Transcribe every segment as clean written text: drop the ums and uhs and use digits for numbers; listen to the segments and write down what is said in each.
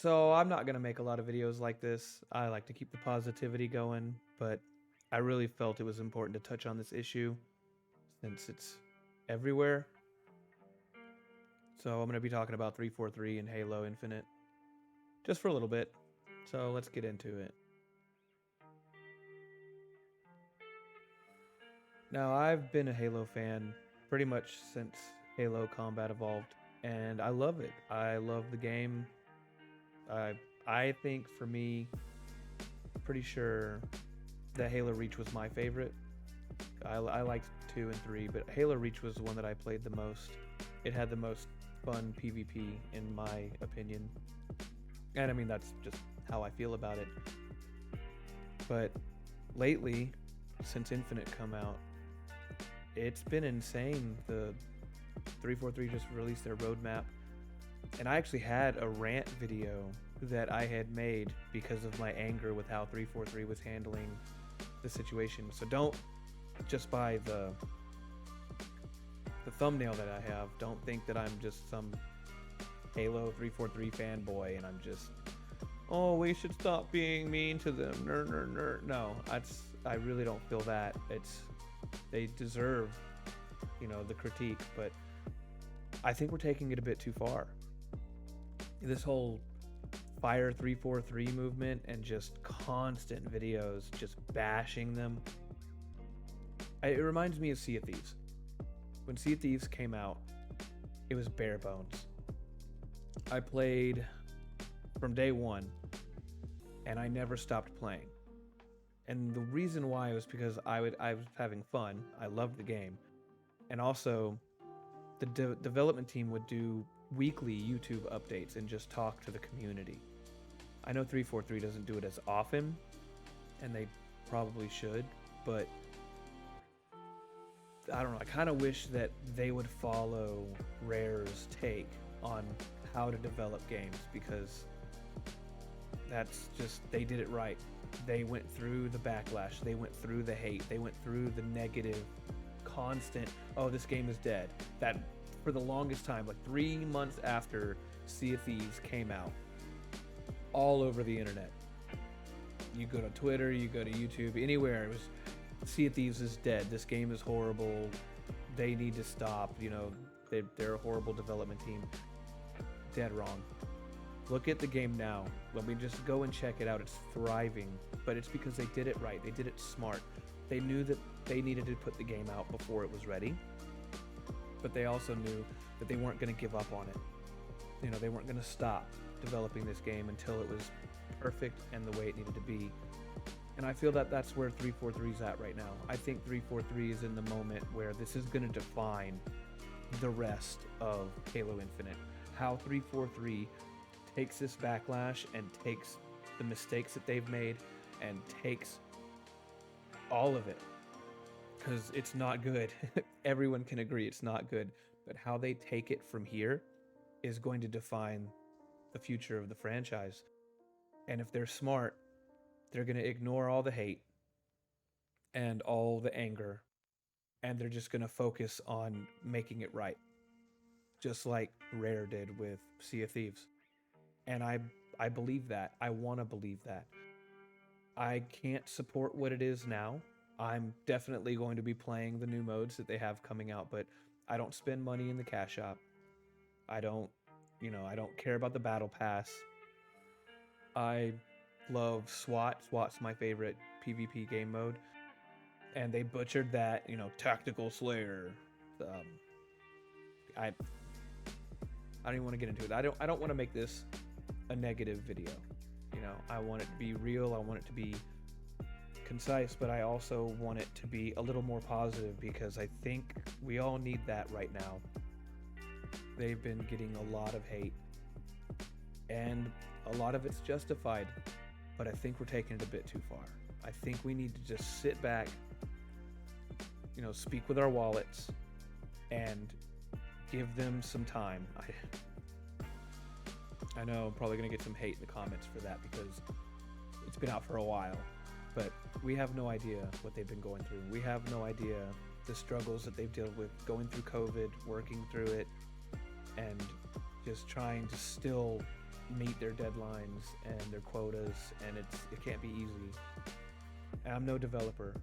So I'm not gonna make a lot of videos like this. I like to keep the positivity going, but I really felt it was important to touch on this issue since it's everywhere. So I'm gonna be talking about 343 and Halo Infinite just for a little bit. So let's get into it. Now I've been a Halo fan pretty much since Halo Combat Evolved, and I love it. I love the game. I think for me, pretty sure that Halo Reach was my favorite. I liked 2 and 3, but Halo Reach was the one that I played the most. It had the most fun PvP, in my opinion. And I mean, that's just how I feel about it. But lately, since Infinite come out, it's been insane. The 343 just released their roadmap. And I actually had a rant video that I had made because of my anger with how 343 was handling the situation. So don't just by the thumbnail that I have, don't think that I'm just some Halo 343 fanboy and I'm just, oh, we should stop being mean to them. No, I really don't feel that. They deserve, the critique, but I think we're taking it a bit too far. This whole Fire 343 movement and just constant videos just bashing them. It reminds me of Sea of Thieves. When Sea of Thieves came out, it was bare bones. I played from day one, and I never stopped playing. And the reason why was because I was having fun. I loved the game, and also the development team would do weekly YouTube updates and just talk to the community. I know 343 doesn't do it as often, and they probably should, but I don't know. I kind of wish that they would follow Rare's take on how to develop games, because that's just, they did it right. They went through the backlash, they went through the hate, they went through the negative, constant, oh, this game is dead. That for the longest time, like 3 months after Sea of Thieves came out, all over the internet. You go to Twitter, you go to YouTube, anywhere, it was Sea of Thieves is dead. This game is horrible. They need to stop. They're a horrible development team. Dead wrong. Look at the game now. Let me just go and check it out. It's thriving, but it's because they did it right. They did it smart. They knew that they needed to put the game out before it was ready, but they also knew that they weren't going to give up on it. They weren't going to stop developing this game until it was perfect and the way it needed to be. And I feel that that's where 343 is at right now. I think 343 is in the moment where this is going to define the rest of Halo Infinite. How 343 takes this backlash and takes the mistakes that they've made and takes all of it. Because it's not good. Everyone can agree it's not good. But how they take it from here is going to define the future of the franchise. And if they're smart, they're going to ignore all the hate and all the anger, and they're just going to focus on making it right, just like Rare did with Sea of Thieves. And I believe that. I want to believe that. I can't support what it is now. I'm definitely going to be playing the new modes that they have coming out, but I don't spend money in the cash shop. I don't care about the battle pass. I love SWAT. SWAT's my favorite PvP game mode, and they butchered that. Tactical Slayer. I don't even want to get into it. I don't want to make this a negative video. I want it to be real. I want it to be concise, but I also want it to be a little more positive, because I think we all need that right now. They've been getting a lot of hate, and a lot of it's justified, but I think we're taking it a bit too far. I think we need to just sit back, speak with our wallets, and give them some time. I know I'm probably going to get some hate in the comments for that, because it's been out for a while, but we have no idea what they've been going through. We have no idea the struggles that they've dealt with, going through COVID, working through it, and just trying to still meet their deadlines and their quotas, and it can't be easy. And I'm no developer,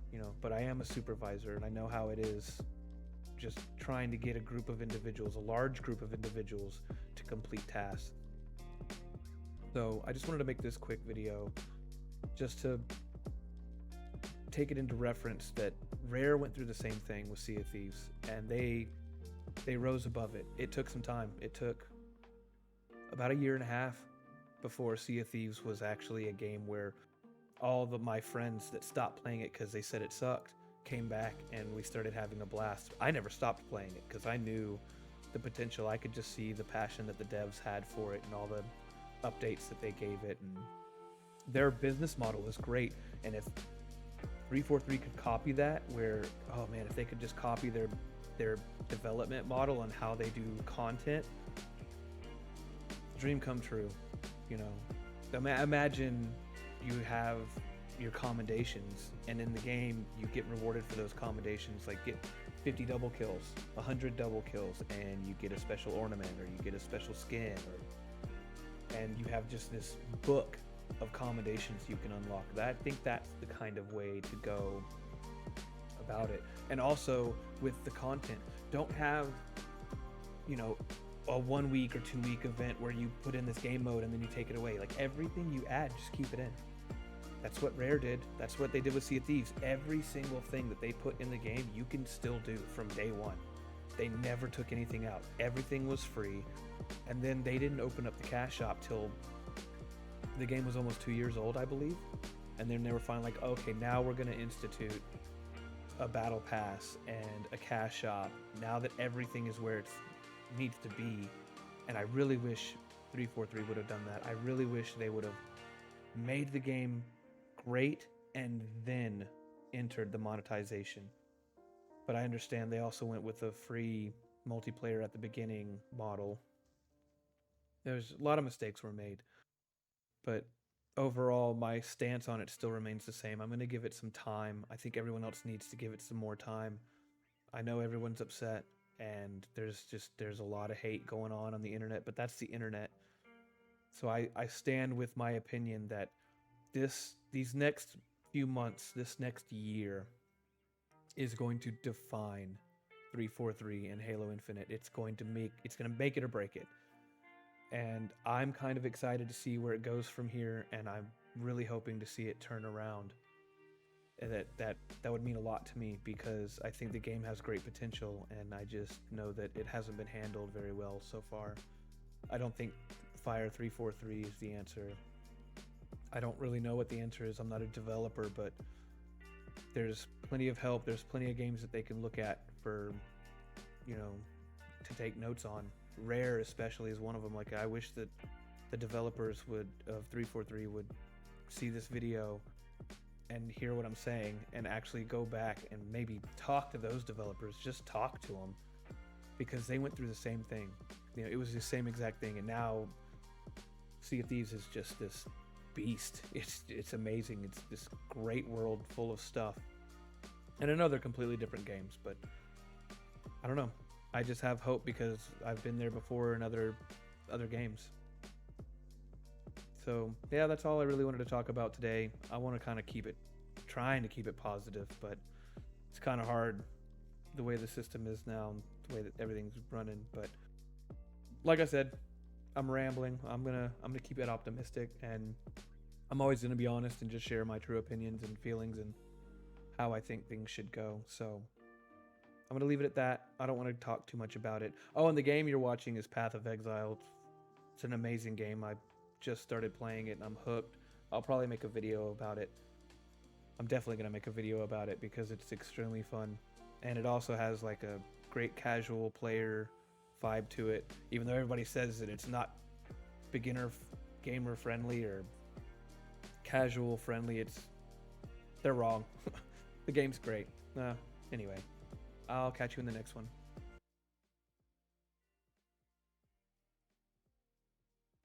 but I am a supervisor, and I know how it is just trying to get a group of individuals, a large group of individuals, to complete tasks. So I just wanted to make this quick video just to take it into reference that Rare went through the same thing with Sea of Thieves, and they rose above it. It took some time. It took about a year and a half before Sea of Thieves was actually a game where all of my friends that stopped playing it because they said it sucked came back and we started having a blast. I never stopped playing it because I knew the potential. I could just see the passion that the devs had for it and all the updates that they gave it, and their business model is great. And if 343 could copy that, where, oh man, if they could just copy their development model and how they do content, dream come true. Imagine you have your commendations, and in the game you get rewarded for those commendations, like get 50 double kills, 100 double kills, and you get a special ornament, or you get a special skin, and you have just this book of commendations you can unlock. I think that's the kind of way to go about it. And also with the content, don't have a 1 week or 2 week event where you put in this game mode and then you take it away. Like, everything you add, just keep it in. That's what Rare did. That's what they did with Sea of Thieves. Every single thing that they put in the game, you can still do from day one. They never took anything out. Everything was free. And then they didn't open up the cash shop till the game was almost 2 years old, I believe. And then they were finally like, okay, now we're going to institute a battle pass and a cash shop now that everything is where it needs to be. And I really wish 343 would have done that. I really wish they would have made the game great and then entered the monetization. But I understand they also went with a free multiplayer at the beginning model. There's a lot of mistakes were made, but overall my stance on it still remains the same. I'm going to give it some time. I think everyone else needs to give it some more time. I know everyone's upset, and there's a lot of hate going on the internet, but that's the internet. So I stand with my opinion that these next few months, this next year, is going to define 343 and Halo Infinite. It's going to make it or break it. And I'm kind of excited to see where it goes from here, and I'm really hoping to see it turn around. And that would mean a lot to me, because I think the game has great potential, and I just know that it hasn't been handled very well so far. I don't think Fire 343 is the answer. I don't really know what the answer is. I'm not a developer, but there's plenty of help. There's plenty of games that they can look at for, to take notes on. Rare especially is one of them. Like, I wish that the developers of 343 would see this video and hear what I'm saying and actually go back and maybe talk to those developers. Just talk to them, because they went through the same thing. It was the same exact thing, and now Sea of Thieves is just this beast. It's amazing. It's this great world full of stuff. And I know they're completely different games, but I don't know. I just have hope because I've been there before in other games. So yeah, that's all I really wanted to talk about today. I want to kind of trying to keep it positive, but it's kind of hard the way the system is now, the way that everything's running. But like I said, I'm rambling. I'm gonna keep it optimistic, and I'm always gonna be honest and just share my true opinions and feelings and how I think things should go. So I'm gonna leave it at that. I don't want to talk too much about it. Oh, and the game you're watching is Path of Exile. It's an amazing game. I just started playing it and I'm hooked. I'll probably make a video about it. I'm definitely gonna make a video about it because it's extremely fun, and it also has like a great casual player vibe to it, even though everybody says that it's not beginner gamer friendly or casual friendly. They're wrong. The game's great. Anyway, I'll catch you in the next one.